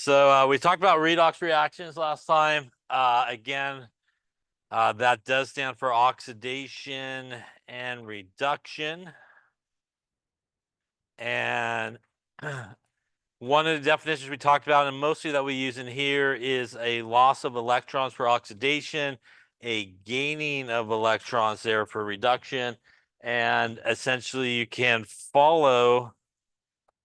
So we talked about redox reactions last time. That does stand for oxidation and reduction. And one of the definitions we talked about, and mostly that we use in here, is a loss of electrons for oxidation, a gaining of electrons there for reduction. And essentially, you can follow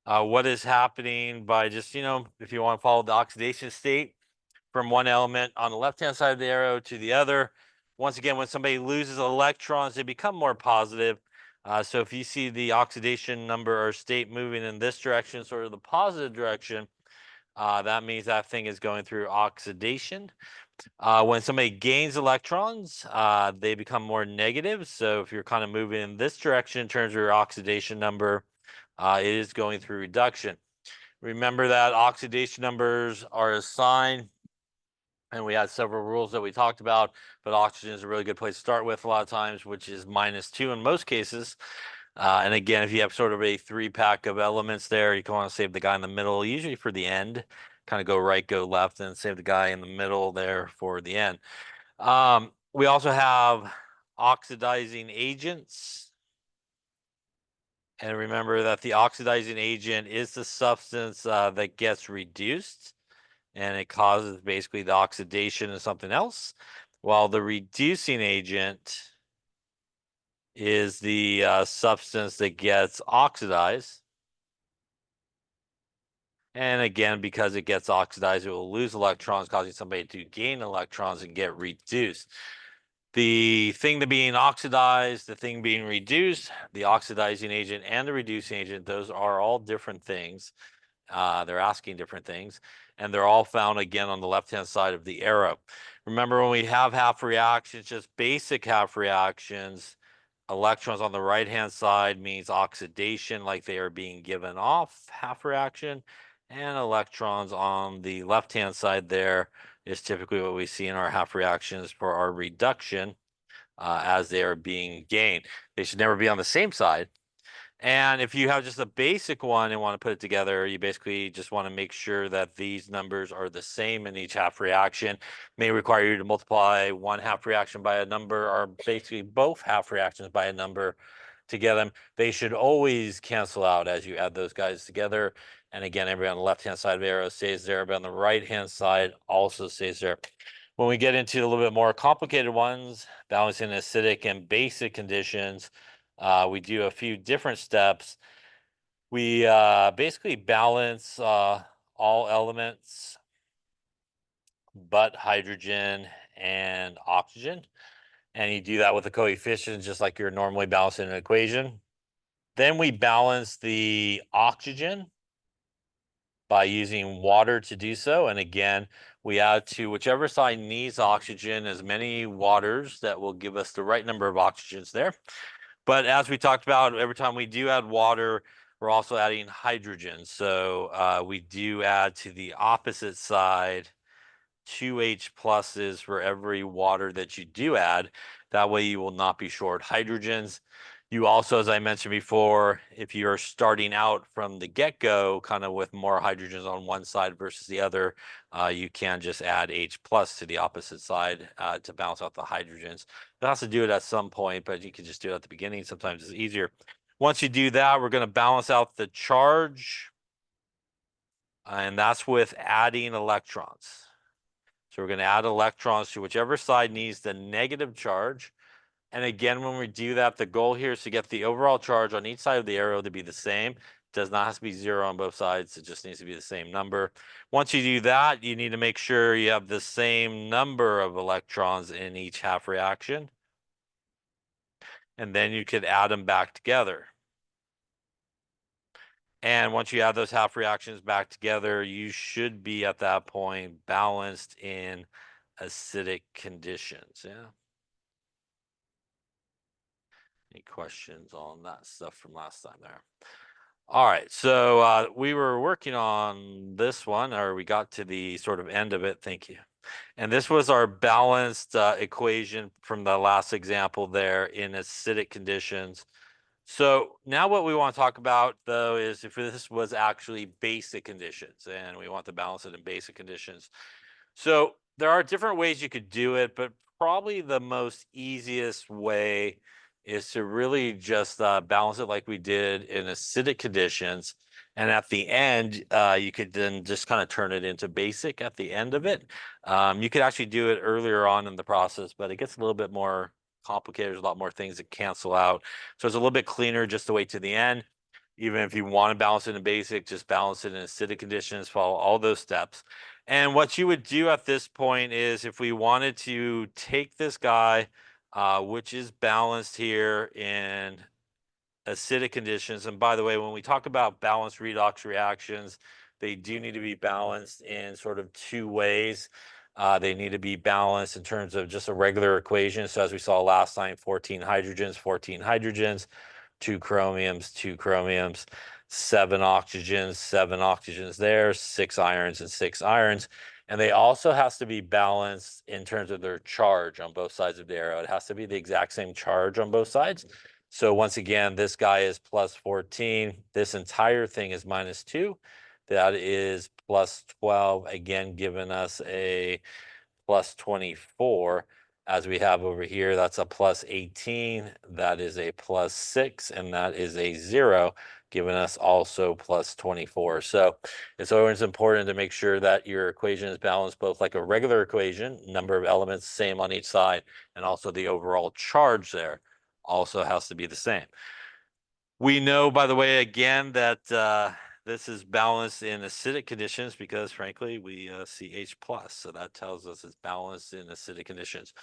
what is happening by just, if you want to follow the oxidation state from one element on the left-hand side of the arrow to the other. Once again, when somebody loses electrons, they become more positive. So if you see the oxidation number or state moving in this direction, sort of the positive direction, that means that thing is going through oxidation. When somebody gains electrons, they become more negative. So if you're kind of moving in this direction in terms of your oxidation number, it is going through reduction. Remember that oxidation numbers are a sign, and we had several rules that we talked about, but oxygen is a really good place to start with a lot of times, which is -2 in most cases. And again, if you have sort of a 3-pack of elements there, you can want to save the guy in the middle, usually for the end. Kind of go right, go left, and save the guy in the middle there for the end. We also have oxidizing agents. And remember that the oxidizing agent is the substance that gets reduced, and it causes basically the oxidation of something else, while the reducing agent is the substance that gets oxidized. And again, because it gets oxidized, it will lose electrons, causing somebody to gain electrons and get reduced. The thing that being oxidized, the thing being reduced, the oxidizing agent and the reducing agent, those are all different things. They're asking different things, and they're all found again on the left-hand side of the arrow. Remember, when we have half reactions, just basic half reactions, electrons on the right-hand side means oxidation, like they are being given off half reaction, and electrons on the left-hand side there is typically what we see in our half reactions for our reduction as they are being gained. They should never be on the same side. And if you have just a basic one and want to put it together, you basically just want to make sure that these numbers are the same in each half reaction. May require you to multiply one half reaction by a number, or basically both half reactions by a number to get them. They should always cancel out as you add those guys together. And again, everybody on the left-hand side of the arrow stays there, but on the right-hand side also stays there. When we get into a little bit more complicated ones, balancing acidic and basic conditions, we do a few different steps. We basically balance all elements but hydrogen and oxygen. And you do that with the coefficients just like you're normally balancing an equation. Then we balance the oxygen by using water to do so. And again, we add to whichever side needs oxygen as many waters that will give us the right number of oxygens there. But as we talked about, every time we do add water, we're also adding hydrogen. So we do add to the opposite side 2 H pluses for every water that you do add. That way you will not be short hydrogens. You also, as I mentioned before, if you're starting out from the get-go, kind of with more hydrogens on one side versus the other, you can just add H plus to the opposite side to balance out the hydrogens. You have to do it at some point, but you can just do it at the beginning. Sometimes it's easier. Once you do that, we're going to balance out the charge, and that's with adding electrons. So we're going to add electrons to whichever side needs the negative charge. And again, when we do that, the goal here is to get the overall charge on each side of the arrow to be the same. It does not have to be 0 on both sides. It just needs to be the same number. Once you do that, you need to make sure you have the same number of electrons in each half reaction. And then you could add them back together. And once you add those half reactions back together, you should be at that point balanced in acidic conditions. Yeah. Any questions on that stuff from last time there? All right, so we were working on this one, or we got to the sort of end of it. Thank you. And this was our balanced equation from the last example there in acidic conditions. So now what we want to talk about, though, is if this was actually basic conditions, and we want to balance it in basic conditions. So there are different ways you could do it, but probably the most easiest way is to really just balance it like we did in acidic conditions. And at the end, you could then just kind of turn it into basic at the end of it. You could actually do it earlier on in the process, but it gets a little bit more complicated. There's a lot more things that cancel out. So it's a little bit cleaner just to wait to the end. Even if you want to balance it in basic, just balance it in acidic conditions, follow all those steps. And what you would do at this point is if we wanted to take this guy, which is balanced here in acidic conditions. And by the way, when we talk about balanced redox reactions, they do need to be balanced in sort of two ways. They need to be balanced in terms of just a regular equation. So as we saw last time, 14 hydrogens, 2 chromiums, 7 oxygens there, 6 irons and 6 irons. And they also has to be balanced in terms of their charge on both sides of the arrow. It has to be the exact same charge on both sides. So once again, this guy is plus 14. This entire thing is minus 2. That is plus 12, again, giving us a plus 24. As we have over here, that's a plus 18. That is a plus 6, and that is a 0, giving us also plus 24. So it's always important to make sure that your equation is balanced both like a regular equation, number of elements same on each side, and also the overall charge there also has to be the same. We know, by the way, again, that this is balanced in acidic conditions because, frankly, we see H+. So that tells us it's balanced in acidic conditions.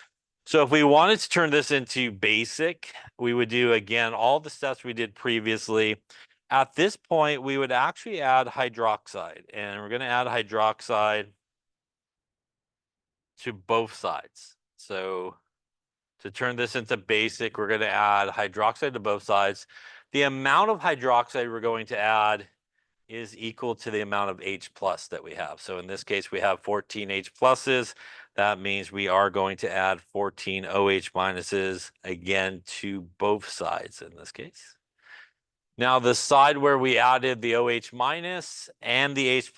So if we wanted to turn this into basic, we would do, again, all the steps we did previously. At this point, we would actually add hydroxide. And we're going to add hydroxide to both sides. So to turn this into basic, we're going to add hydroxide to both sides. The amount of hydroxide we're going to add is equal to the amount of H+ that we have. So in this case, we have 14 H pluses. That means we are going to add 14 OH minuses again to both sides in this case. Now the side where we added the OH minus and the H+,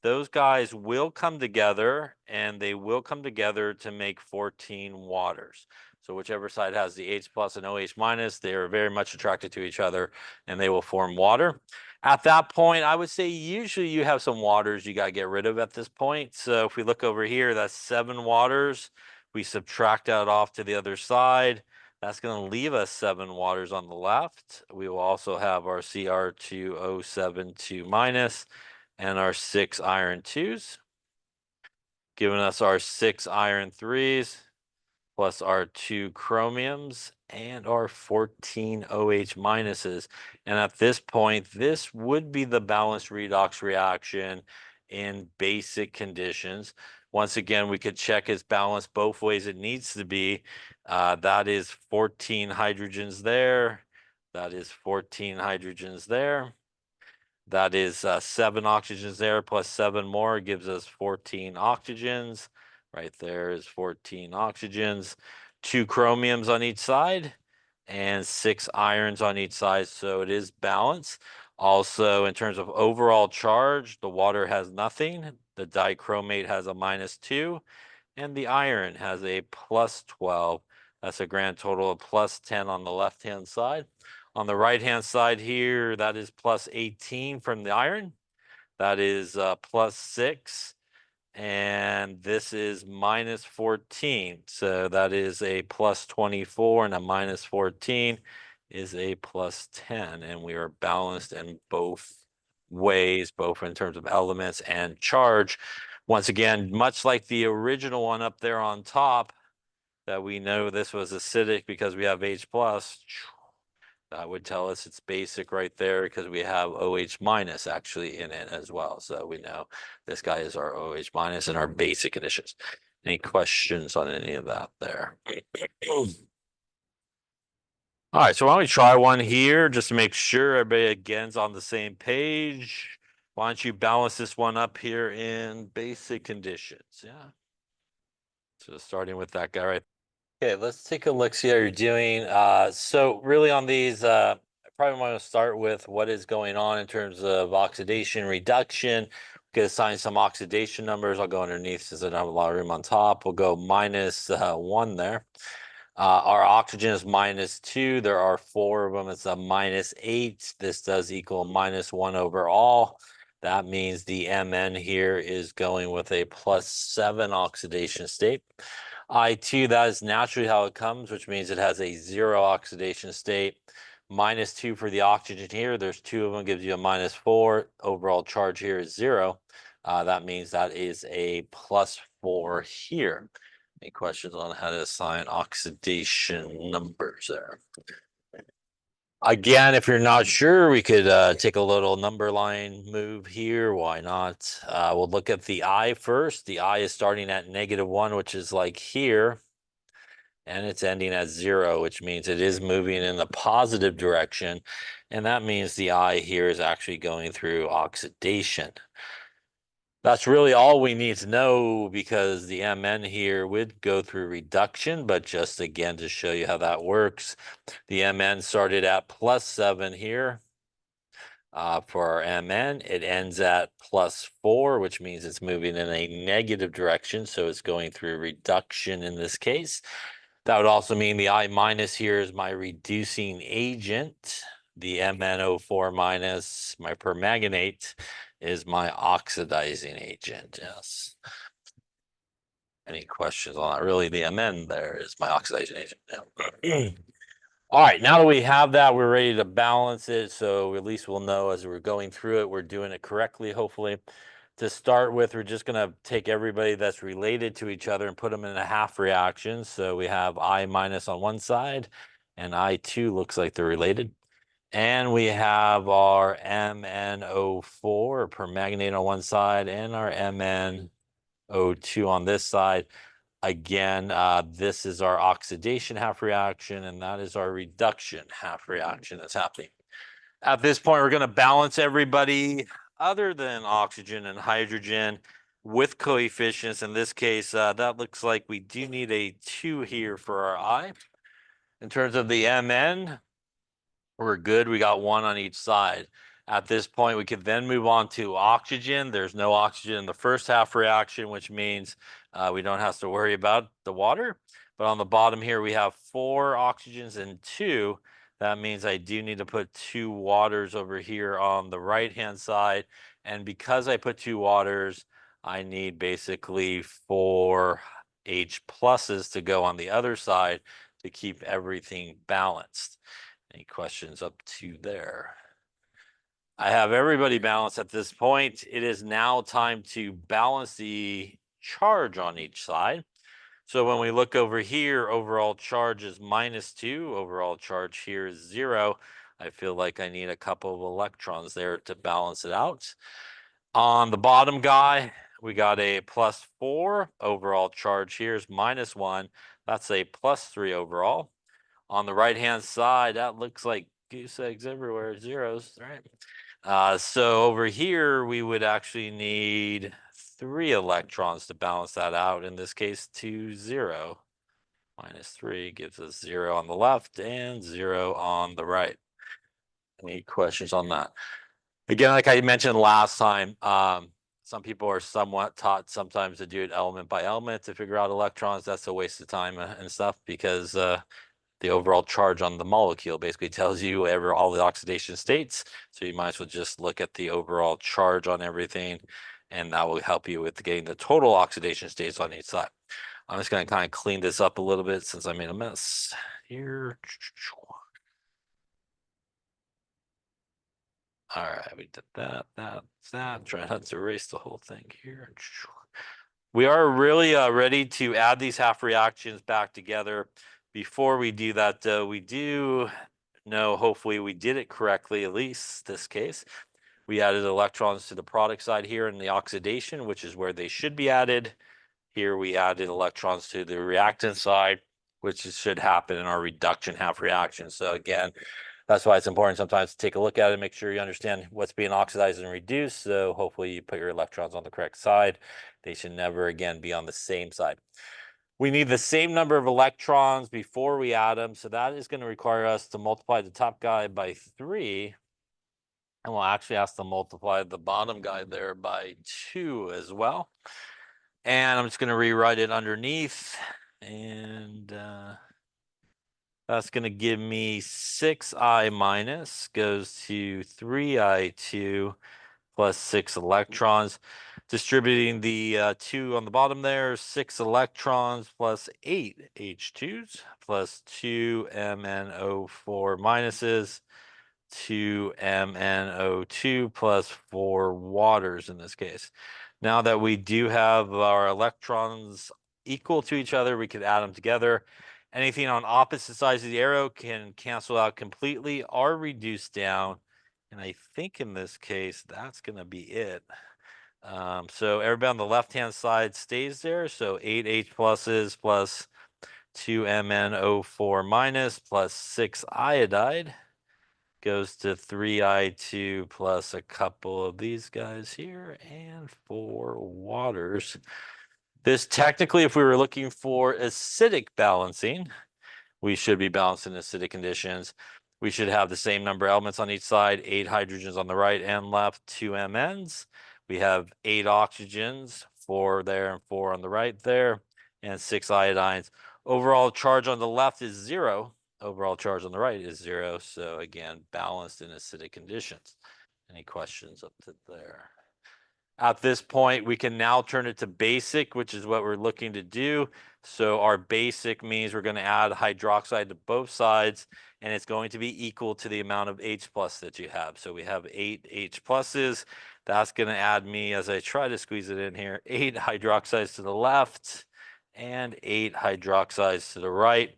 those guys will come together, and they will come together to make 14 waters. So whichever side has the H+ and OH minus, they are very much attracted to each other, and they will form water. At that point, I would say usually you have some waters you got to get rid of at this point. So if we look over here, that's 7 waters. We subtract that off to the other side. That's going to leave us 7 waters on the left. We will also have our Cr2O72 minus and our 6 iron 2s, giving us our 6 iron 3s plus our 2 chromiums and our 14 OH minuses. And at this point, this would be the balanced redox reaction in basic conditions. Once again, we could check its balance both ways it needs to be. That is 14 hydrogens there. That is 14 hydrogens there. That is 7 oxygens there plus 7 more gives us 14 oxygens. Right there is 14 oxygens, 2 chromiums on each side, and 6 irons on each side. So it is balanced. Also, in terms of overall charge, the water has nothing. The dichromate has a -2, and the iron has a +12. That's a grand total of +10 on the left-hand side. On the right-hand side here, that is +18 from the iron. That is +6. And this is -14. So that is a +24, and a -14 is a +10. And we are balanced in both ways, both in terms of elements and charge. Once again, much like the original one up there on top, that we know this was acidic because we have H+. That would tell us it's basic right there because we have OH minus actually in it as well. So we know this guy is our OH minus in our basic conditions. Any questions on any of that there? All right, so why don't we try one here just to make sure everybody again's on the same page. Why don't you balance this one up here in basic conditions? Yeah. So starting with that guy right Okay, let's take a look, see how you're doing. So really on these, I probably want to start with what is going on in terms of oxidation reduction. We could assign some oxidation numbers. I'll go underneath since I don't have a lot of room on top. We'll go minus 1 there. Our oxygen is -2. There are 4 of them. It's a -8. This does equal -1 overall. That means the Mn here is going with a +7 oxidation state. I2, that is naturally how it comes, which means it has a 0 oxidation state. -2 for the oxygen here. There's 2 of them, gives you a -4. Overall charge here is 0. That means that is a +4 here. Any questions on how to assign oxidation numbers there? Again, if you're not sure, we could take a little number line move here. Why not? We'll look at the I first. The I is starting at -1, which is like here, and it's ending at 0, which means it is moving in the positive direction. And that means the I here is actually going through oxidation. That's really all we need to know because the Mn here would go through reduction, but just again to show you how that works, the Mn started at +7 here for our Mn. It ends at +4, which means it's moving in a negative direction, so it's going through reduction in this case. That would also mean the I minus here is my reducing agent. The MnO4 minus, my permanganate, is my oxidizing agent. Yes. Any questions on that? Really, the Mn there is my oxidizing agent. Yeah. All right, now that we have that, we're ready to balance it. So at least we'll know as we're going through it, we're doing it correctly, hopefully. To start with, we're just going to take everybody that's related to each other and put them in a half reaction. So we have I minus on one side, and I2 looks like they're related. And we have our MnO4, or permanganate on one side, and our MnO2 on this side. Again, this is our oxidation half reaction, and that is our reduction half reaction that's happening. At this point, we're going to balance everybody other than oxygen and hydrogen with coefficients. In this case, that looks like we do need a 2 here for our I. In terms of the Mn, we're good. We got 1 on each side. At this point, we could then move on to oxygen. There's no oxygen in the first half reaction, which means we don't have to worry about the water. But on the bottom here, we have 4 oxygens and 2. That means I do need to put 2 waters over here on the right-hand side. And because I put 2 waters, I need basically 4 H pluses to go on the other side to keep everything balanced. Any questions up to there? I have everybody balanced at this point. It is now time to balance the charge on each side. So when we look over here, overall charge is -2. Overall charge here is 0. I feel like I need a couple of electrons there to balance it out. On the bottom guy, we got a +4. Overall charge here is -1. That's a +3 overall. On the right-hand side, that looks like goose eggs everywhere, zeros, right? So over here, we would actually need 3 electrons to balance that out. In this case, 2, 0. -3 gives us 0 on the left and 0 on the right. Any questions on that? Again, like I mentioned last time, some people are somewhat taught sometimes to do it element by element to figure out electrons. That's a waste of time and stuff because the overall charge on the molecule basically tells you all the oxidation states. So you might as well just look at the overall charge on everything, and that will help you with getting the total oxidation states on each side. I'm just going to kind of clean this up a little bit since I made a mess here. All right, we did that. Try not to erase the whole thing here. We are really ready to add these half reactions back together. Before we do that, though, we do know, hopefully we did it correctly, at least this case. We added electrons to the product side here in the oxidation, which is where they should be added. Here we added electrons to the reactant side, which should happen in our reduction half reaction. So again, that's why it's important sometimes to take a look at it, make sure you understand what's being oxidized and reduced. So hopefully you put your electrons on the correct side. They should never again be on the same side. We need the same number of electrons before we add them. So that is going to require us to multiply the top guy by 3. And we'll actually have to multiply the bottom guy there by 2 as well. And I'm just going to rewrite it underneath. And that's going to give me 6I minus goes to 3I2 plus 6 electrons. Distributing the 2 on the bottom there, 6 electrons plus 8 H2s plus 2 MnO4 minuses, 2 MnO2 plus 4 waters in this case. Now that we do have our electrons equal to each other, we could add them together. Anything on opposite sides of the arrow can cancel out completely or reduce down. And I think in this case, that's going to be it. So everybody on the left-hand side stays there. So 8 H pluses plus 2 MnO4 minus plus 6 iodide goes to 3I2 plus a couple of these guys here and 4 waters. This technically, if we were looking for acidic balancing, we should be balanced in acidic conditions. We should have the same number of elements on each side, 8 hydrogens on the right and left, 2 Mns. We have 8 oxygens, 4 there and 4 on the right there, and 6 iodines. Overall charge on the left is 0. Overall charge on the right is 0. So again, balanced in acidic conditions. Any questions up to there? At this point, we can now turn it to basic, which is what we're looking to do. So our basic means we're going to add hydroxide to both sides, and it's going to be equal to the amount of H plus that you have. So we have 8 H pluses. That's going to add me, as I try to squeeze it in here, 8 hydroxides to the left and 8 hydroxides to the right.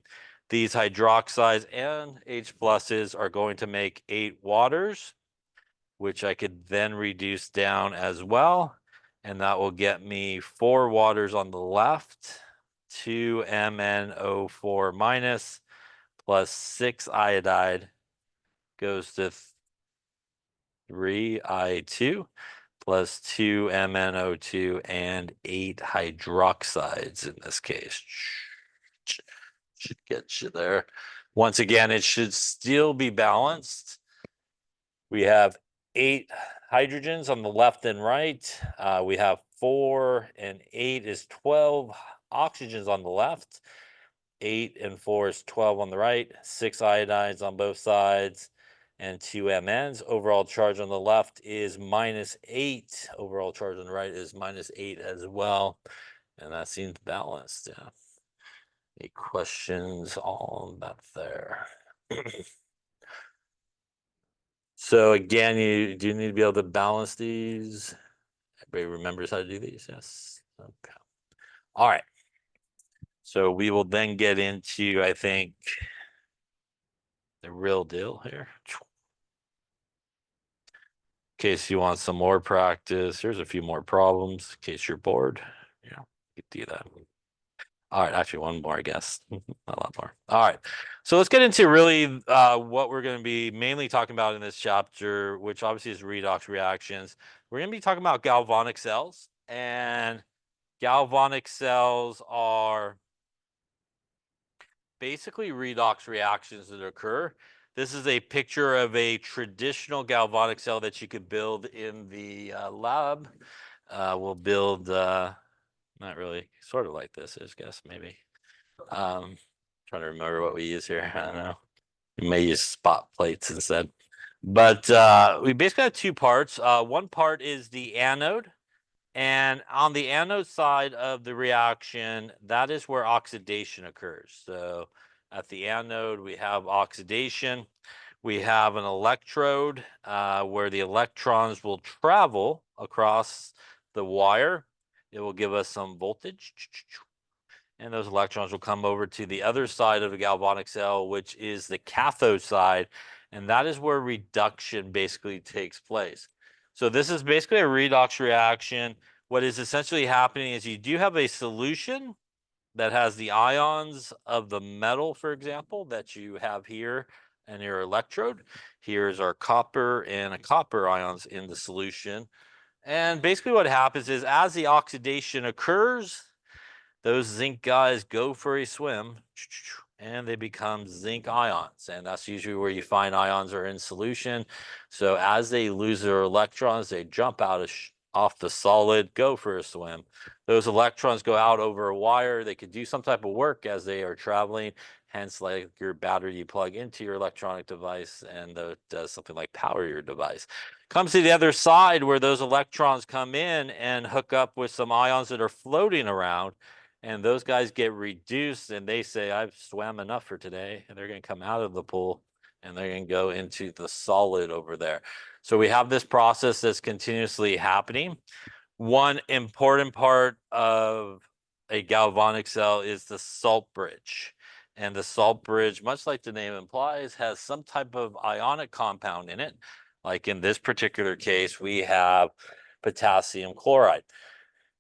These hydroxides and H pluses are going to make 8 waters, which I could then reduce down as well. And that will get me 4 waters on the left, 2 MnO4 minus plus 6 iodide goes to 3I2 plus 2 MnO2 and 8 hydroxides in this case. Should get you there. Once again, it should still be balanced. We have 8 hydrogens on the left and right. We have 4 and 8 is 12 oxygens on the left. 8 and 4 is 12 on the right. 6 iodines on both sides and 2 Mns. Overall charge on the left is -8. Overall charge on the right is -8 as well. And that seems balanced. Yeah. Any questions on that there? So again, you do need to be able to balance these. Everybody remembers how to do these? Yes. Okay. All right. So we will then get into, I think, the real deal here. In case you want some more practice, here's a few more problems in case you're bored. Yeah, you can do that. All right, actually one more, I guess. A lot more. All right, so let's get into really what we're going to be mainly talking about in this chapter, which obviously is redox reactions. We're going to be talking about galvanic cells, and galvanic cells are basically redox reactions that occur. This is a picture of a traditional galvanic cell that you could build in the lab. We'll build not really, sort of like this, I guess, maybe. Trying to remember what we use here. I don't know. We may use spot plates instead. But we basically have 2 parts. One part is the anode. And on the anode side of the reaction, that is where oxidation occurs. So at the anode, we have oxidation. We have an electrode where the electrons will travel across the wire. It will give us some voltage. And those electrons will come over to the other side of the galvanic cell, which is the cathode side. And that is where reduction basically takes place. So this is basically a redox reaction. What is essentially happening is you do have a solution that has the ions of the metal, for example, that you have here in your electrode. Here's our copper and a copper ions in the solution. And basically what happens is as the oxidation occurs, those zinc guys go for a swim and they become zinc ions. And that's usually where you find ions are in solution. So as they lose their electrons, they jump out off the solid, go for a swim. Those electrons go out over a wire. They could do some type of work as they are traveling. Hence, like your battery you plug into your electronic device and does something like power your device. Comes to the other side where those electrons come in and hook up with some ions that are floating around. And those guys get reduced and they say, I've swam enough for today. And they're going to come out of the pool and they're going to go into the solid over there. So we have this process that's continuously happening. One important part of a galvanic cell is the salt bridge. And the salt bridge, much like the name implies, has some type of ionic compound in it. Like in this particular case, we have potassium chloride.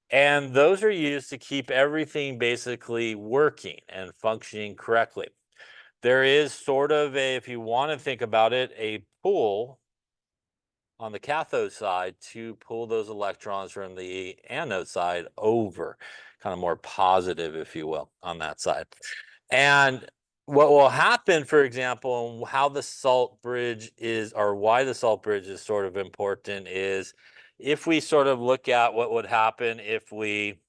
And those are used to keep everything basically working and functioning correctly. There is sort of a, if you want to think about it, a pull on the cathode side to pull those electrons from the anode side over, kind of more positive, if you will, on that side. And what will happen, for example, and how the salt bridge is, or why the salt bridge is sort of important is if we sort of look at what would happen if we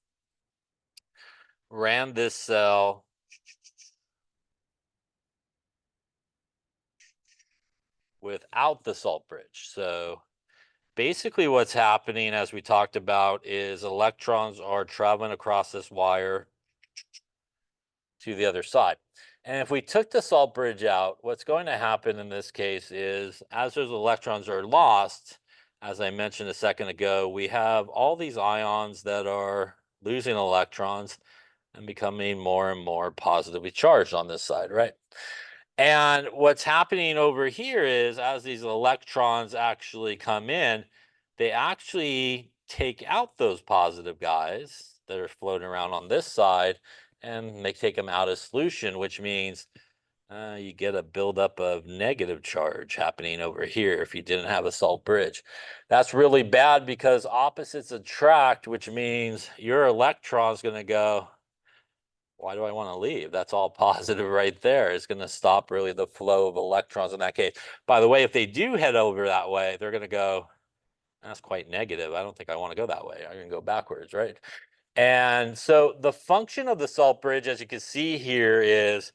ran this cell without the salt bridge. So basically what's happening, as we talked about, is electrons are traveling across this wire to the other side. And if we took the salt bridge out, what's going to happen in this case is as those electrons are lost, as I mentioned a second ago, we have all these ions that are losing electrons and becoming more and more positively charged on this side, right? And what's happening over here is as these electrons actually come in, they actually take out those positive guys that are floating around on this side and they take them out of solution, which means you get a buildup of negative charge happening over here if you didn't have a salt bridge. That's really bad because opposites attract, which means your electron's going to go, why do I want to leave? That's all positive right there. It's going to stop really the flow of electrons in that case. By the way, if they do head over that way, they're going to go, that's quite negative. I don't think I want to go that way. I'm going to go backwards, right? And so the function of the salt bridge, as you can see here, is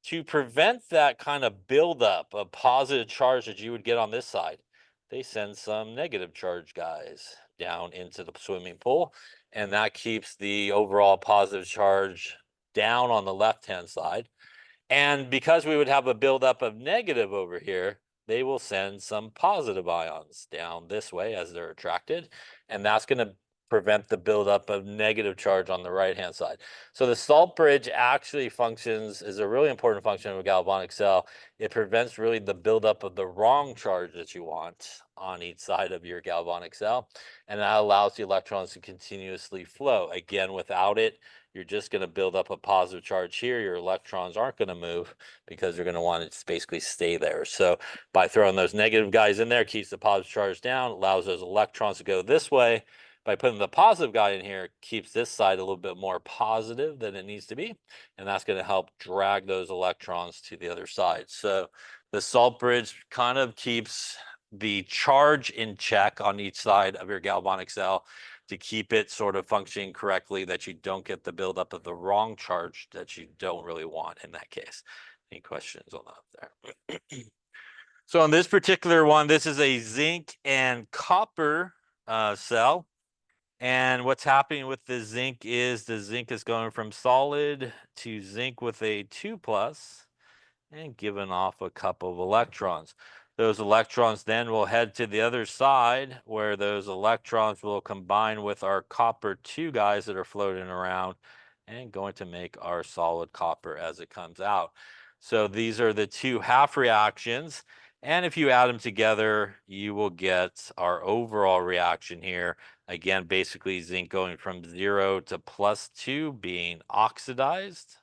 to prevent that kind of buildup of positive charge that you would get on this side. They send some negative charge guys down into the swimming pool, and that keeps the overall positive charge down on the left-hand side. And because we would have a buildup of negative over here, they will send some positive ions down this way as they're attracted. And that's going to prevent the buildup of negative charge on the right-hand side. So the salt bridge actually functions, is a really important function of a galvanic cell. It prevents really the buildup of the wrong charge that you want on each side of your galvanic cell. And that allows the electrons to continuously flow. Again, without it, you're just going to build up a positive charge here. Your electrons aren't going to move because they're going to want it to basically stay there. So by throwing those negative guys in there, keeps the positive charge down, allows those electrons to go this way. By putting the positive guy in here, keeps this side a little bit more positive than it needs to be. And that's going to help drag those electrons to the other side. So the salt bridge kind of keeps the charge in check on each side of your galvanic cell to keep it sort of functioning correctly, that you don't get the buildup of the wrong charge that you don't really want in that case. Any questions on that there? So on this particular one, this is a zinc and copper cell. And what's happening with the zinc is going from solid to zinc with a 2+ and giving off a couple of electrons. Those electrons then will head to the other side where those electrons will combine with our copper 2 guys that are floating around and going to make our solid copper as it comes out. So these are the two half reactions. And if you add them together, you will get our overall reaction here. Again, basically zinc going from 0 to +2 being oxidized.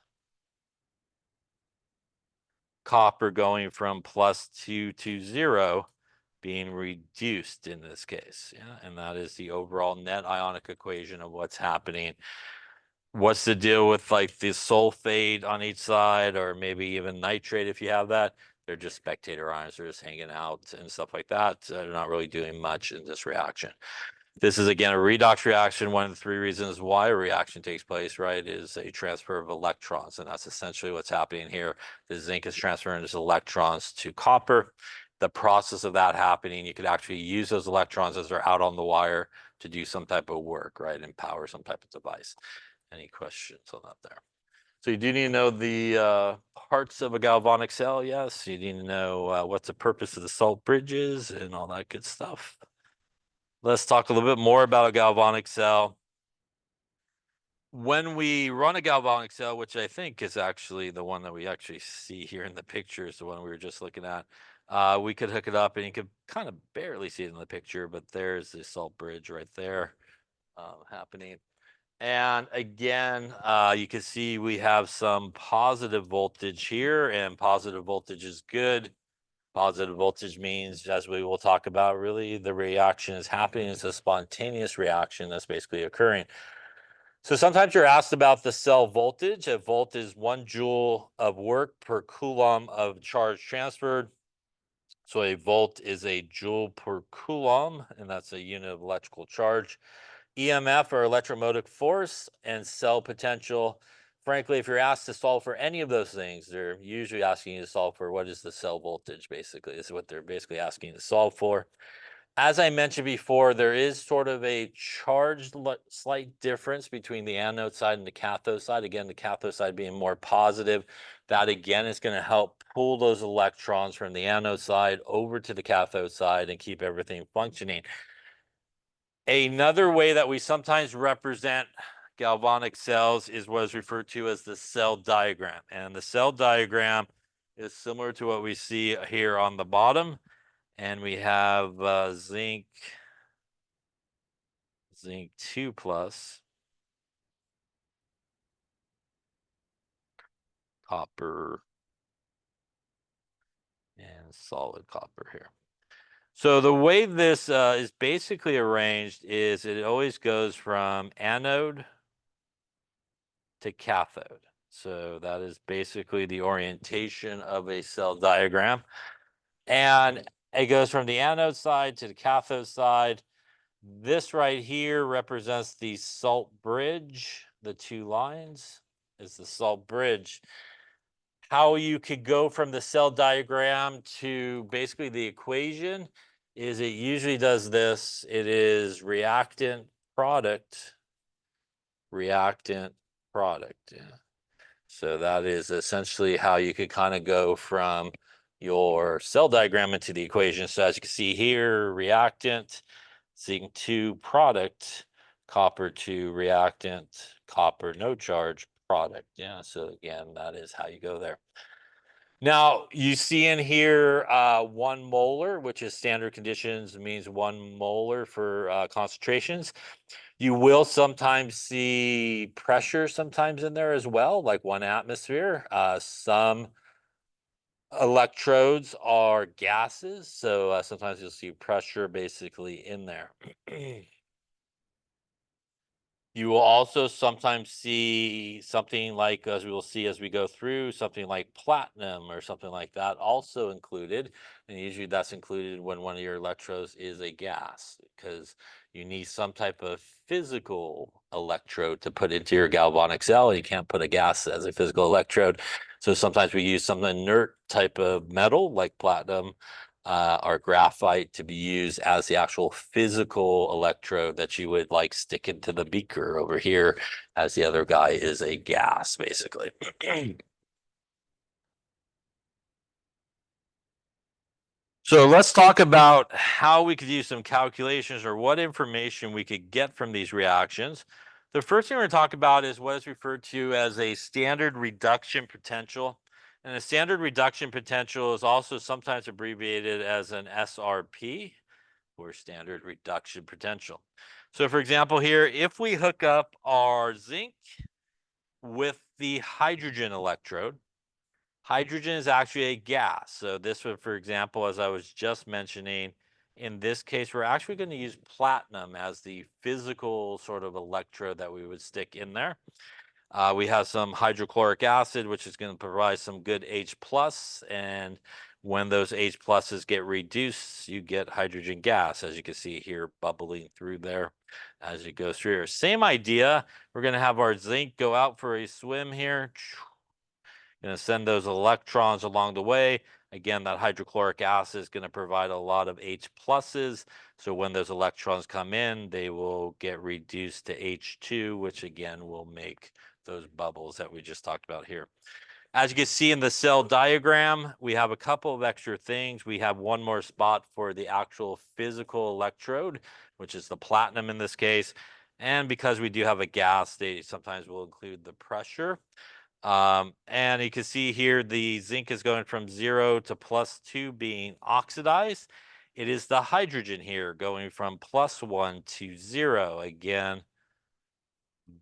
Copper going from +2 to 0 being reduced in this case. Yeah, and that is the overall net ionic equation of what's happening. What's the deal with like the sulfate on each side, or maybe even nitrate if you have that? They're just spectator ions. They're just hanging out and stuff like that. They're not really doing much in this reaction. This is again a redox reaction. One of the three reasons why a reaction takes place, right, is a transfer of electrons. And that's essentially what's happening here. The zinc is transferring its electrons to copper. The process of that happening, you could actually use those electrons as they're out on the wire to do some type of work, right, and power some type of device. Any questions on that there? So you do need to know the parts of a galvanic cell, yes. You need to know what's the purpose of the salt bridges and all that good stuff. Let's talk a little bit more about a galvanic cell. When we run a galvanic cell, which I think is actually the one that we actually see here in the picture, is the one we were just looking at, we could hook it up and you could kind of barely see it in the picture, but there's the salt bridge right there happening. And again, you can see we have some positive voltage here, and positive voltage is good. Positive voltage means, as we will talk about, really the reaction is happening. It's a spontaneous reaction that's basically occurring. So sometimes you're asked about the cell voltage. A volt is 1 joule of work per coulomb of charge transferred. So a volt is a joule per coulomb, and that's a unit of electrical charge. EMF or electromotive force, and cell potential. Frankly, if you're asked to solve for any of those things, they're usually asking you to solve for what is the cell voltage, basically. This is what they're basically asking you to solve for. As I mentioned before, there is sort of a charged slight difference between the anode side and the cathode side. Again, the cathode side being more positive. That again is going to help pull those electrons from the anode side over to the cathode side and keep everything functioning. Another way that we sometimes represent galvanic cells is what is referred to as the cell diagram. And the cell diagram is similar to what we see here on the bottom. And we have zinc 2 plus, copper, and solid copper here. So the way this is basically arranged is it always goes from anode to cathode. So that is basically the orientation of a cell diagram. And it goes from the anode side to the cathode side. This right here represents the salt bridge. The two lines is the salt bridge. How you could go from the cell diagram to basically the equation is it usually does this. It is reactant, product. Yeah. So that is essentially how you could kind of go from your cell diagram into the equation. So as you can see here, reactant, zinc 2 product, copper 2 reactant, copper no charge product. Yeah, so again, that is how you go there. Now, you see in here 1 molar, which is standard conditions, means 1 molar for concentrations. You will sometimes see pressure sometimes in there as well, like 1 atmosphere. Some electrodes are gases, so sometimes you'll see pressure basically in there. You will also sometimes see something like, as we will see as we go through, something like platinum or something like that also included. And usually that's included when one of your electrodes is a gas, because you need some type of physical electrode to put into your galvanic cell. You can't put a gas as a physical electrode. So sometimes we use some inert type of metal like platinum or graphite to be used as the actual physical electrode that you would like stick into the beaker over here, as the other guy is a gas, basically. So let's talk about how we could use some calculations or what information we could get from these reactions. The first thing we're going to talk about is what is referred to as a standard reduction potential. And a standard reduction potential is also sometimes abbreviated as an SRP, or standard reduction potential. So for example here, if we hook up our zinc with the hydrogen electrode, hydrogen is actually a gas. So this would, for example, as I was just mentioning, in this case, we're actually going to use platinum as the physical sort of electrode that we would stick in there. We have some hydrochloric acid, which is going to provide some good H plus, and when those H pluses get reduced, you get hydrogen gas, as you can see here, bubbling through there as it goes through here. Same idea. We're going to have our zinc go out for a swim here. Going to send those electrons along the way. Again, that hydrochloric acid is going to provide a lot of H pluses. So when those electrons come in, they will get reduced to H2, which again will make those bubbles that we just talked about here. As you can see in the cell diagram, we have a couple of extra things. We have one more spot for the actual physical electrode, which is the platinum in this case. And because we do have a gas, they sometimes will include the pressure. And you can see here the zinc is going from 0 to +2 being oxidized. It is the hydrogen here going from +1 to 0, again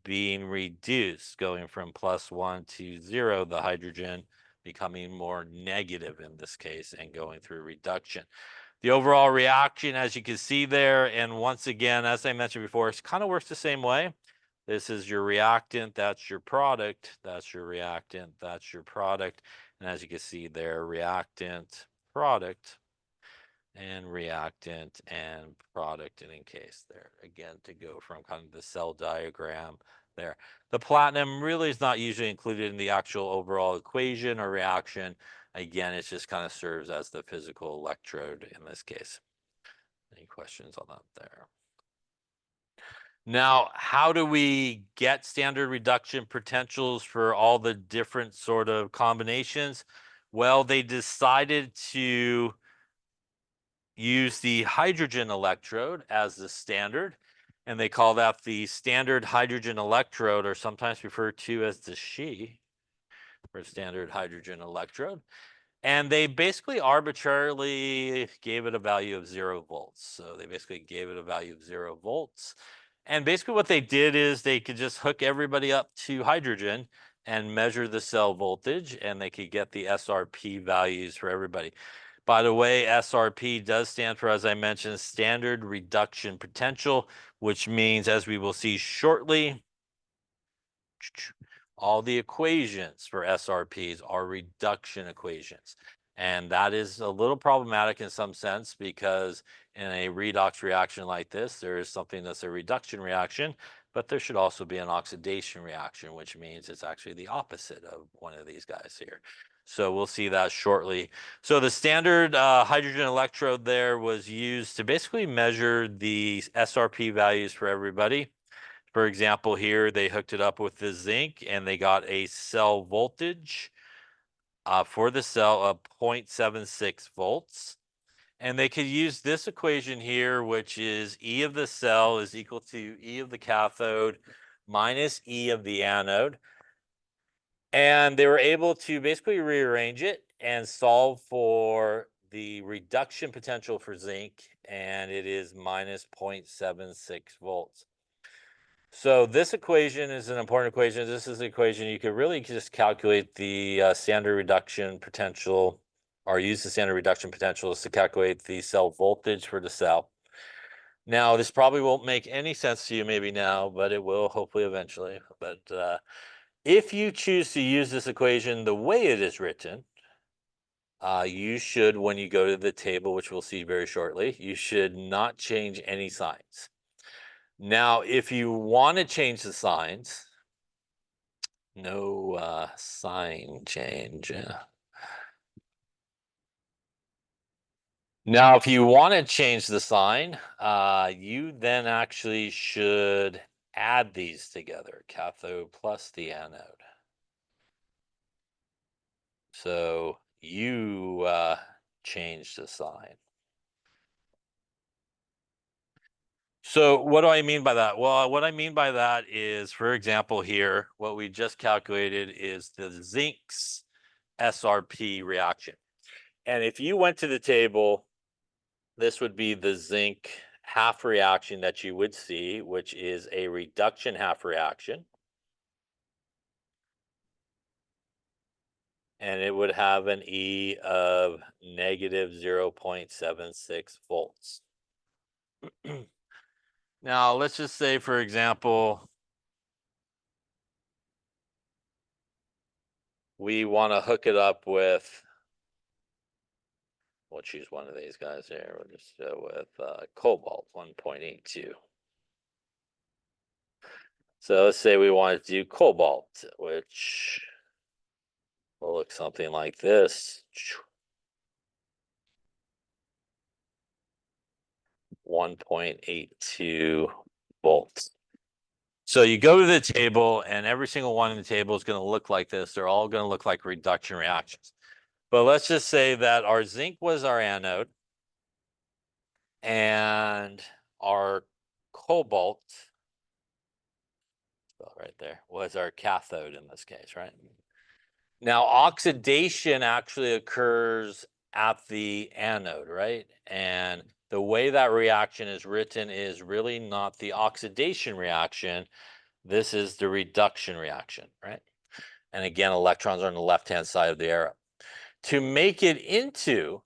being reduced, going from +1 to 0, the hydrogen becoming more negative in this case and going through reduction. The overall reaction, as you can see there, and once again, as I mentioned before, it kind of works the same way. This is your reactant, that's your product, that's your reactant, that's your product. And as you can see there, reactant, product, and reactant and product in case there. Again, to go from kind of the cell diagram there. The platinum really is not usually included in the actual overall equation or reaction. Again, it just kind of serves as the physical electrode in this case. Any questions on that there? Now, how do we get standard reduction potentials for all the different sort of combinations? Well, they decided to use the hydrogen electrode as the standard, and they call that the standard hydrogen electrode, or sometimes referred to as the SHE, for standard hydrogen electrode. And they basically arbitrarily gave it a value of 0 volts. So they basically gave it a value of 0 volts. And basically what they did is they could just hook everybody up to hydrogen and measure the cell voltage, and they could get the SRP values for everybody. By the way, SRP does stand for, as I mentioned, standard reduction potential, which means, as we will see shortly, all the equations for SRPs are reduction equations. And that is a little problematic in some sense, because in a redox reaction like this, there is something that's a reduction reaction, but there should also be an oxidation reaction, which means it's actually the opposite of one of these guys here. So we'll see that shortly. So the standard hydrogen electrode there was used to basically measure the SRP values for everybody. For example, here they hooked it up with the zinc and they got a cell voltage for the cell of 0.76 volts. And they could use this equation here, which is E of the cell is equal to E of the cathode minus E of the anode. And they were able to basically rearrange it and solve for the reduction potential for zinc, and it is minus 0.76 volts. So this equation is an important equation. This is the equation you could really just calculate the standard reduction potential, or use the standard reduction potentials to calculate the cell voltage for the cell. Now, this probably won't make any sense to you maybe now, but it will hopefully eventually. But if you choose to use this equation the way it is written, you should, when you go to the table, which we'll see very shortly, you should not change any signs. Now, if you want to change the signs, no sign change. Now, if you want to change the sign, you then actually should add these together, cathode plus the anode. So you change the sign. So what do I mean by that? Well, what I mean by that is, for example, here, what we just calculated is the zinc's SRP reaction. And if you went to the table, this would be the zinc half reaction that you would see, which is a reduction half reaction. And it would have an E of negative 0.76 volts. Now, let's just say, for example, we want to hook it up with, we'll choose one of these guys here. We'll just go with cobalt 1.82. So let's say we want to do cobalt, which will look something like this. 1.82 volts. So you go to the table, and every single one in the table is going to look like this. They're all going to look like reduction reactions. But let's just say that our zinc was our anode, and our cobalt, right there, was our cathode in this case, right? Now, oxidation actually occurs at the anode, right? And the way that reaction is written is really not the oxidation reaction. This is the reduction reaction, right? And again, electrons are on the left-hand side of the arrow. To make it into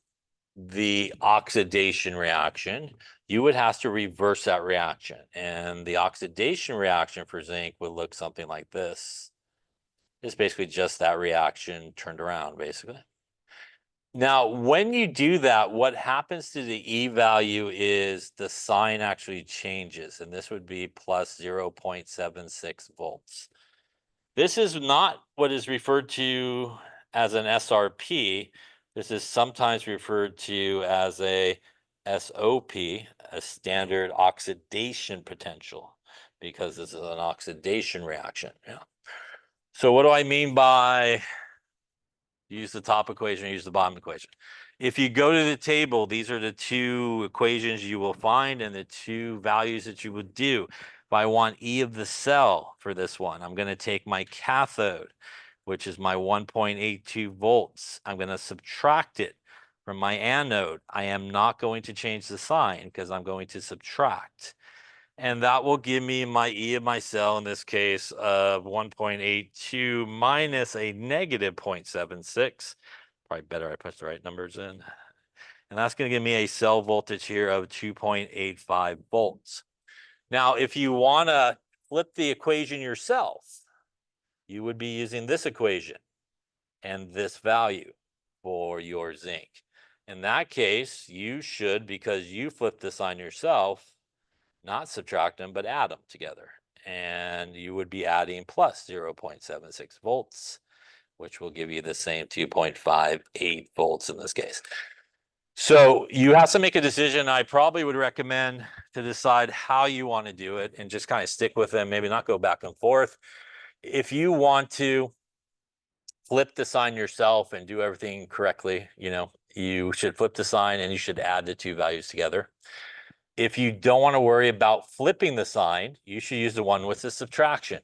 the oxidation reaction, you would have to reverse that reaction. And the oxidation reaction for zinc would look something like this. It's basically just that reaction turned around, basically. Now, when you do that, what happens to the E value is the sign actually changes, and this would be plus 0.76 volts. This is not what is referred to as an SRP. This is sometimes referred to as a SOP, a standard oxidation potential, because this is an oxidation reaction. Yeah. So what do I mean by use the top equation, use the bottom equation? If you go to the table, these are the two equations you will find and the two values that you would do. If I want E of the cell for this one, I'm going to take my cathode, which is my 1.82 volts. I'm going to subtract it from my anode. I am not going to change the sign because I'm going to subtract. And that will give me my E of my cell, in this case, of 1.82 minus a negative 0.76. Probably better I put the right numbers in. And that's going to give me a cell voltage here of 2.85 volts. Now, if you want to flip the equation yourself, you would be using this equation and this value for your zinc. In that case, you should, because you flipped the sign yourself, not subtract them, but add them together. And you would be adding plus 0.76 volts, which will give you the same 2.58 volts in this case. So you have to make a decision. I probably would recommend to decide how you want to do it and just kind of stick with them, maybe not go back and forth. If you want to flip the sign yourself and do everything correctly, you should flip the sign and you should add the two values together. If you don't want to worry about flipping the sign, you should use the one with the subtraction.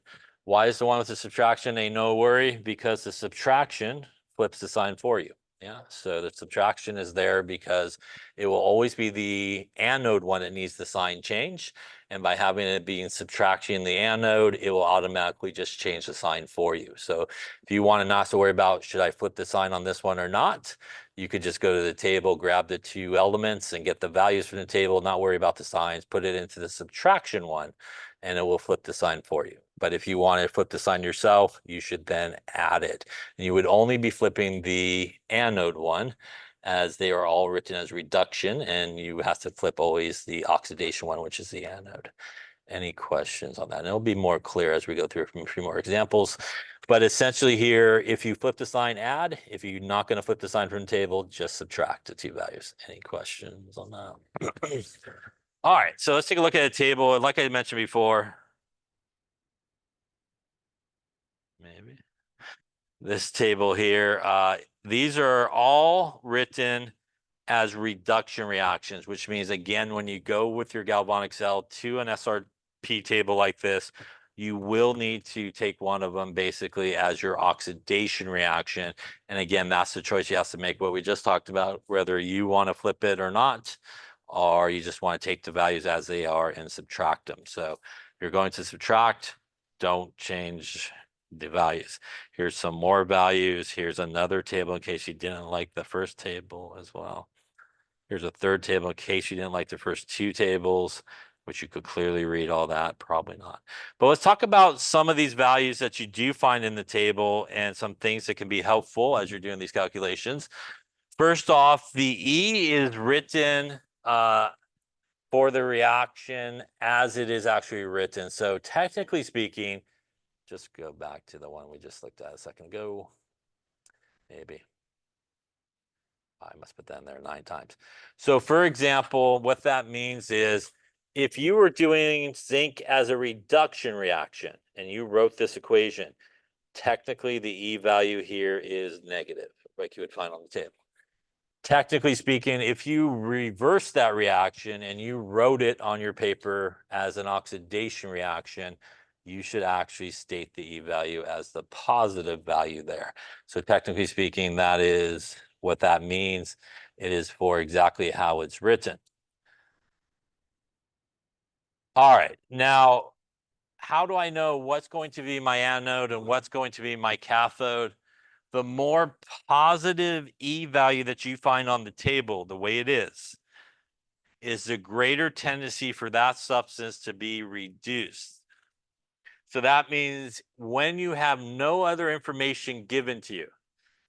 Why is the one with the subtraction a no worry? Because the subtraction flips the sign for you. Yeah, so the subtraction is there because it will always be the anode one that needs the sign change. And by having it being subtraction in the anode, it will automatically just change the sign for you. So if you want to not to worry about, should I flip the sign on this one or not, you could just go to the table, grab the two elements and get the values from the table, not worry about the signs, put it into the subtraction one, and it will flip the sign for you. But if you want to flip the sign yourself, you should then add it. And you would only be flipping the anode one, as they are all written as reduction, and you have to flip always the oxidation one, which is the anode. Any questions on that? And it'll be more clear as we go through a few more examples. But essentially here, if you flip the sign, add. If you're not going to flip the sign from the table, just subtract the two values. Any questions on that? All right, so let's take a look at a table. Like I mentioned before, maybe this table here, these are all written as reduction reactions, which means, again, when you go with your galvanic cell to an SRP table like this, you will need to take one of them basically as your oxidation reaction. And again, that's the choice you have to make, what we just talked about, whether you want to flip it or not, or you just want to take the values as they are and subtract them. So if you're going to subtract, don't change the values. Here's some more values. Here's another table in case you didn't like the first table as well. Here's a third table in case you didn't like the first two tables. which you could clearly read all that, probably not. But let's talk about some of these values that you do find in the table and some things that can be helpful as you're doing these calculations. First off, the E is written for the reaction as it is actually written. So technically speaking, just go back to the one we just looked at a second ago. Maybe. I must put that in there 9 times. So for example, what that means is if you were doing zinc as a reduction reaction and you wrote this equation, technically the E value here is negative, like you would find on the table. Technically speaking, if you reverse that reaction and you wrote it on your paper as an oxidation reaction, you should actually state the E value as the positive value there. So technically speaking, that is what that means. It is for exactly how it's written. All right, now, how do I know what's going to be my anode and what's going to be my cathode? The more positive E value that you find on the table, the way it is the greater tendency for that substance to be reduced. So that means when you have no other information given to you,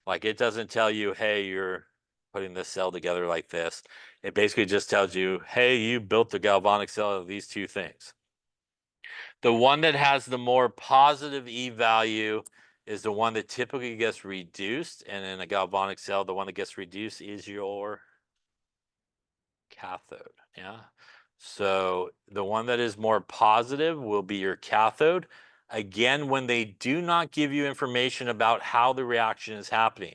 like it doesn't tell you, hey, you're putting this cell together like this. It basically just tells you, hey, you built the galvanic cell of these two things. The one that has the more positive E value is the one that typically gets reduced. And in a galvanic cell, the one that gets reduced is your cathode. Yeah. So the one that is more positive will be your cathode. Again, when they do not give you information about how the reaction is happening,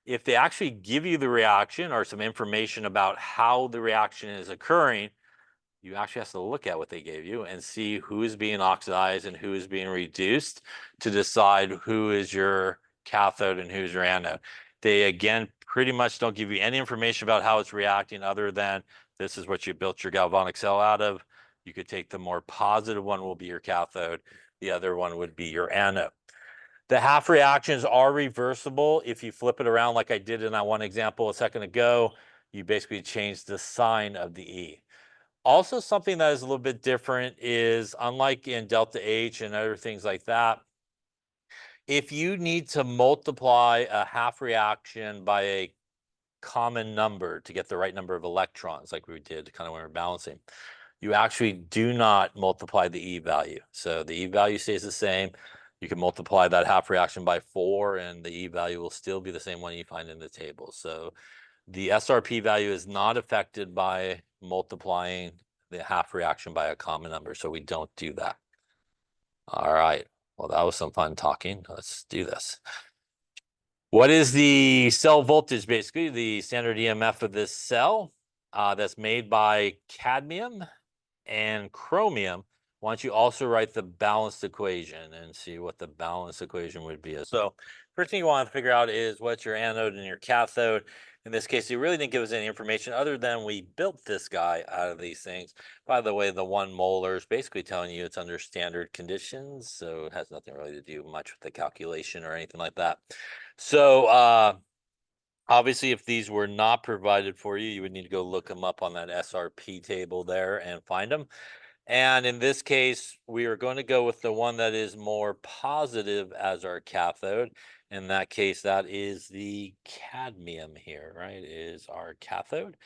if they actually give you the reaction or some information about how the reaction is occurring, you actually have to look at what they gave you and see who is being oxidized and who is being reduced to decide who is your cathode and who's your anode. They, again, pretty much don't give you any information about how it's reacting other than this is what you built your galvanic cell out of. You could take the more positive one will be your cathode. The other one would be your anode. The half reactions are reversible. If you flip it around like I did in that one example a second ago, you basically change the sign of the E. Also, something that is a little bit different is, unlike in delta H and other things like that, if you need to multiply a half reaction by a common number to get the right number of electrons, like we did kind of when we were balancing, you actually do not multiply the E value. So the E value stays the same. You can multiply that half reaction by 4, and the E value will still be the same one you find in the table. So the SRP value is not affected by multiplying the half reaction by a common number, so we don't do that. All right. Well, that was some fun talking. Let's do this. What is the cell voltage, basically? The standard EMF of this cell that's made by cadmium and chromium. Why don't you also write the balanced equation and see what the balanced equation would be? So first thing you want to figure out is what's your anode and your cathode. In this case, they really didn't give us any information other than we built this guy out of these things. By the way, the 1 molar is basically telling you it's under standard conditions, so it has nothing really to do much with the calculation or anything like that. So obviously, if these were not provided for you, you would need to go look them up on that SRP table there and find them. And in this case, we are going to go with the one that is more positive as our cathode. In that case, that is the cadmium here, right? Is our cathode.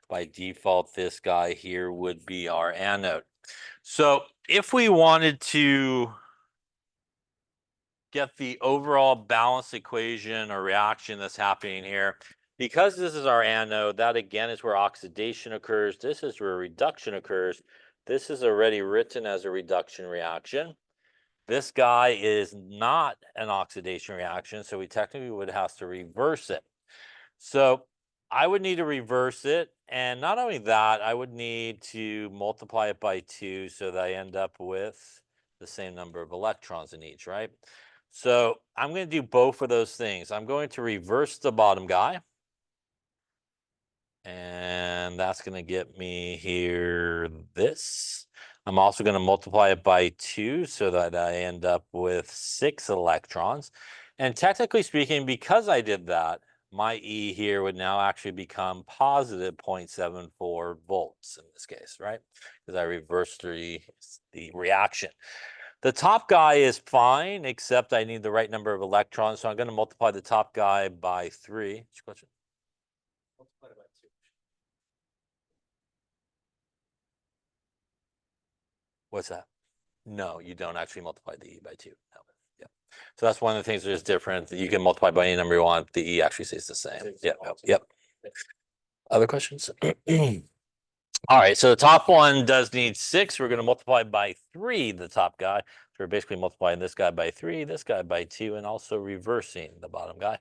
By default, this guy here would be our anode. So if we wanted to get the overall balance equation or reaction that's happening here, because this is our anode, that again is where oxidation occurs. This is where reduction occurs. This is already written as a reduction reaction. This guy is not an oxidation reaction, so we technically would have to reverse it. So I would need to reverse it. And not only that, I would need to multiply it by 2 so that I end up with the same number of electrons in each, right? So I'm going to do both of those things. I'm going to reverse the bottom guy. And that's going to get me here this. I'm also going to multiply it by 2 so that I end up with 6 electrons. And technically speaking, because I did that, my E here would now actually become positive 0.74 volts in this case, right? Because I reversed the reaction. The top guy is fine, except I need the right number of electrons. So I'm going to multiply the top guy by 3. What's your question? Multiply it by 2. What's that? No, you don't actually multiply the E by 2. No. Yeah. So that's one of the things that is different. You can multiply by any number you want. The E actually stays the same. Yep. Yep. Other questions? All right, so the top one does need 6. We're going to multiply by 3 the top guy. So we're basically multiplying this guy by 3, this guy by 2, and also reversing the bottom guy.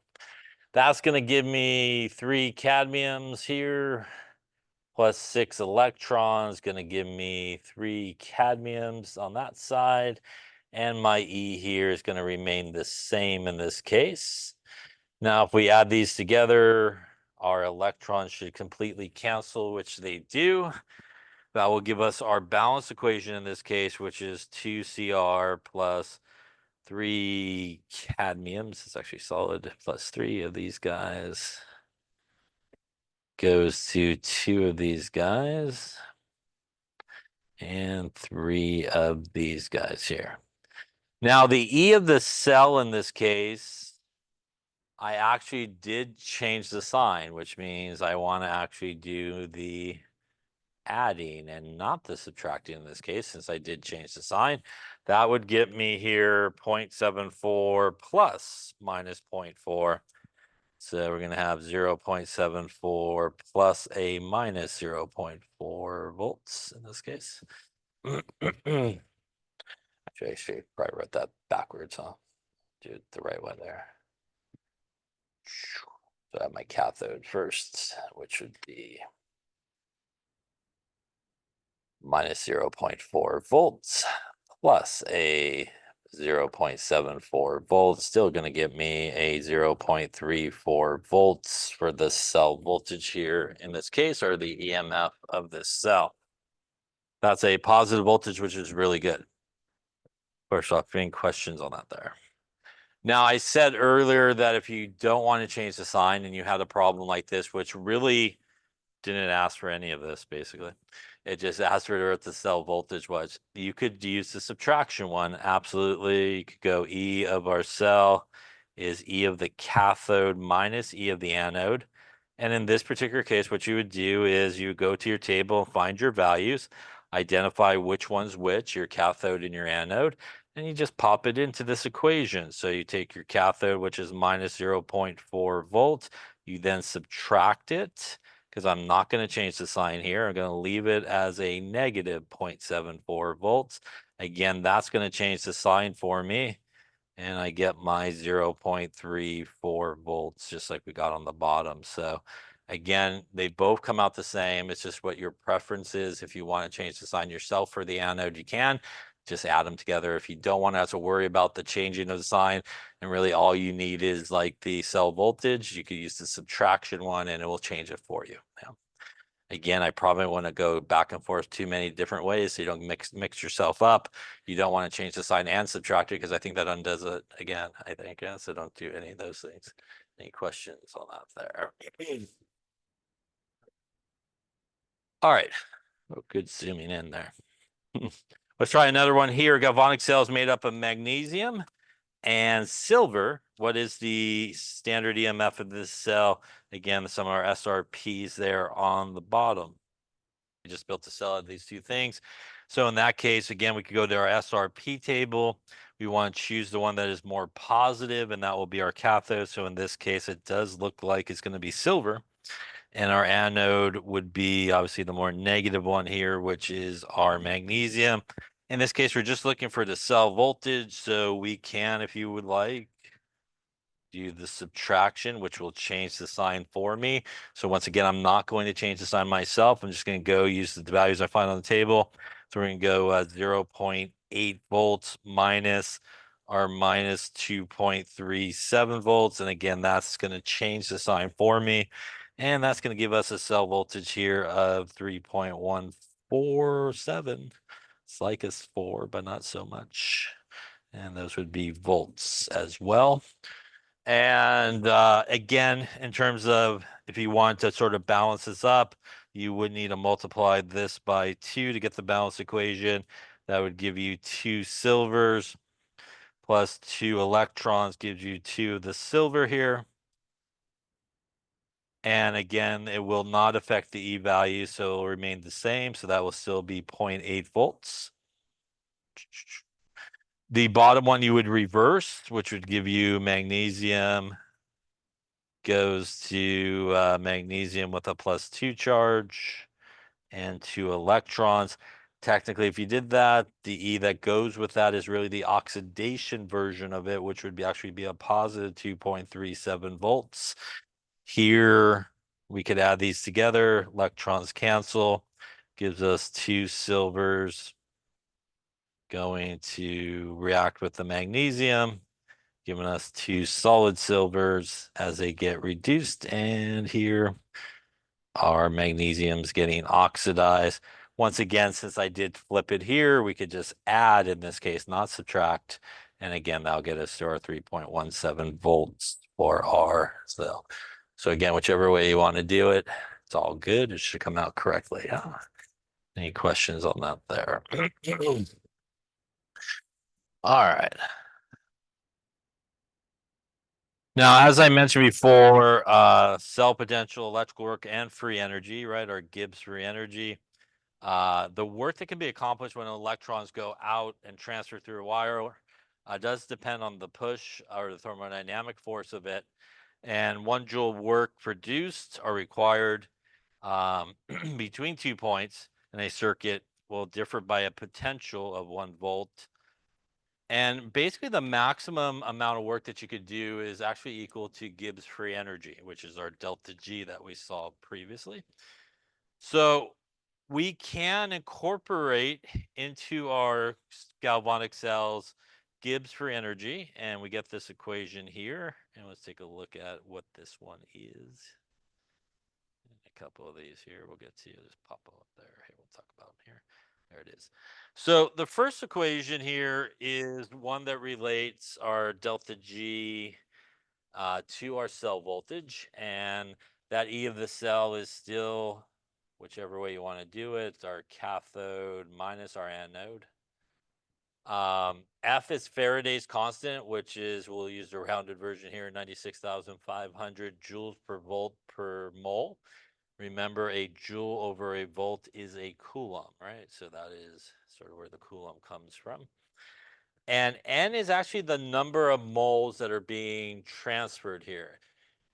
That's going to give me 3 cadmiums here, plus 6 electrons, going to give me 3 cadmiums on that side. And my E here is going to remain the same in this case. Now, if we add these together, our electrons should completely cancel, which they do. That will give us our balanced equation in this case, which is 2Cr plus 3 cadmiums. It's actually solid, plus 3 of these guys goes to 2 of these guys and 3 of these guys here. Now, the E of the cell in this case, I actually did change the sign, which means I want to actually do the adding and not the subtracting in this case, since I did change the sign. That would get me here 0.74 plus minus 0.4. So we're going to have 0.74 plus a minus 0.4 volts in this case. Actually, I should probably wrote that backwards, huh? Do it the right way there. So I have my cathode first, which would be minus 0.4 volts plus a 0.74 volts, still going to give me a 0.34 volts for the cell voltage here in this case, or the EMF of this cell. That's a positive voltage, which is really good. First off, any questions on that there? Now, I said earlier that if you don't want to change the sign and you had a problem like this, which really didn't ask for any of this, basically. It just asked for what the cell voltage was. You could use the subtraction one. Absolutely. You could go E of our cell is E of the cathode minus E of the anode. And in this particular case, what you would do is you go to your table and find your values, identify which one's which, your cathode and your anode, and you just pop it into this equation. So you take your cathode, which is minus 0.4 volts, you then subtract it, because I'm not going to change the sign here. I'm going to leave it as a negative 0.74 volts. Again, that's going to change the sign for me. And I get my 0.34 volts, just like we got on the bottom. So again, they both come out the same. It's just what your preference is. If you want to change the sign yourself for the anode, you can. Just add them together. If you don't want to have to worry about the changing of the sign, and really all you need is like the cell voltage, you could use the subtraction one and it will change it for you. Yeah. Again, I probably want to go back and forth too many different ways so you don't mix yourself up. You don't want to change the sign and subtract it because I think that undoes it again, I think. Yeah, so don't do any of those things. Any questions on that there? All right. Oh, good zooming in there. Let's try another one here. Galvanic cell is made up of magnesium and silver. What is the standard EMF of this cell? Again, some of our SRPs there on the bottom. We just built a cell of these two things. So in that case, again, we could go to our SRP table. We want to choose the one that is more positive, and that will be our cathode. So in this case, it does look like it's going to be silver. And our anode would be obviously the more negative one here, which is our magnesium. In this case, we're just looking for the cell voltage. So we can, if you would like, do the subtraction, which will change the sign for me. So once again, I'm not going to change the sign myself. I'm just going to go use the values I find on the table. So we're going to go 0.8 volts minus our minus 2.37 volts. And again, that's going to change the sign for me. And that's going to give us a cell voltage here of 3.147. It's like it's 4, but not so much. And those would be volts as well. And again, in terms of if you want to sort of balance this up, you would need to multiply this by 2 to get the balance equation. That would give you 2 silvers plus 2 electrons gives you 2 of the silver here. And again, it will not affect the E value, so it will remain the same. So that will still be 0.8 volts. The bottom one you would reverse, which would give you magnesium goes to magnesium with a +2 charge and 2 electrons. Technically, if you did that, the E that goes with that is really the oxidation version of it, which would actually be a positive 2.37 volts. Here, we could add these together. Electrons cancel, gives us 2 silvers going to react with the magnesium, giving us 2 solid silvers as they get reduced. And here, our magnesium's getting oxidized. Once again, since I did flip it here, we could just add, in this case, not subtract. And again, that'll get us to our 3.17 volts for our cell. So again, whichever way you want to do it, it's all good. It should come out correctly. Any questions on that there? All right. Now, as I mentioned before, cell potential, electrical work, and free energy, right, or Gibbs free energy. The work that can be accomplished when electrons go out and transfer through a wire does depend on the push or the thermodynamic force of it. And 1 joule of work produced are required between 2 points, and a circuit will differ by a potential of 1 volt. And basically, the maximum amount of work that you could do is actually equal to Gibbs free energy, which is our delta G that we saw previously. So we can incorporate into our galvanic cells Gibbs free energy, and we get this equation here. And let's take a look at what this one is. A couple of these here we'll get to. Just pop up there. Hey, we'll talk about them here. There it is. So the first equation here is one that relates our delta G to our cell voltage, and that E of the cell is still, whichever way you want to do it, it's our cathode minus our anode. F is Faraday's constant, which is, we'll use the rounded version here, 96,500 joules per volt per mole. Remember, a joule over a volt is a coulomb, right? So that is sort of where the coulomb comes from. And N is actually the number of moles that are being transferred here.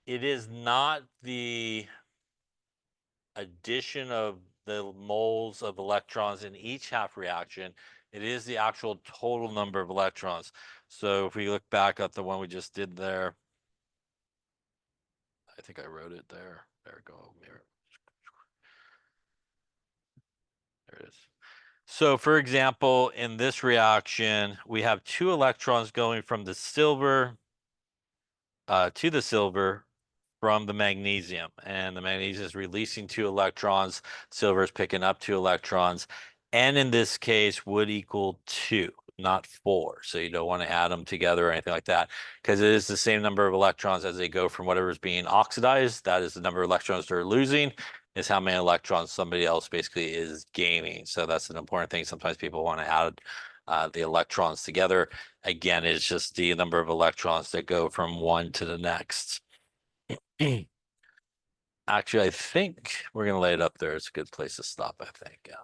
It is not the addition of the moles of electrons in each half reaction. It is the actual total number of electrons. So if we look back at the one we just did there, I think I wrote it there. There we go. There it is. So for example, in this reaction, we have 2 electrons going from the silver to the silver from the magnesium, and the magnesium is releasing 2 electrons, silver is picking up 2 electrons, and in this case would equal 2, not 4. So you don't want to add them together or anything like that, because it is the same number of electrons as they go from whatever is being oxidized. That is the number of electrons they're losing, is how many electrons somebody else basically is gaining. So that's an important thing. Sometimes people want to add the electrons together. Again, it's just the number of electrons that go from one to the next. Actually, I think we're going to lay it up there. It's a good place to stop, I think. Yeah.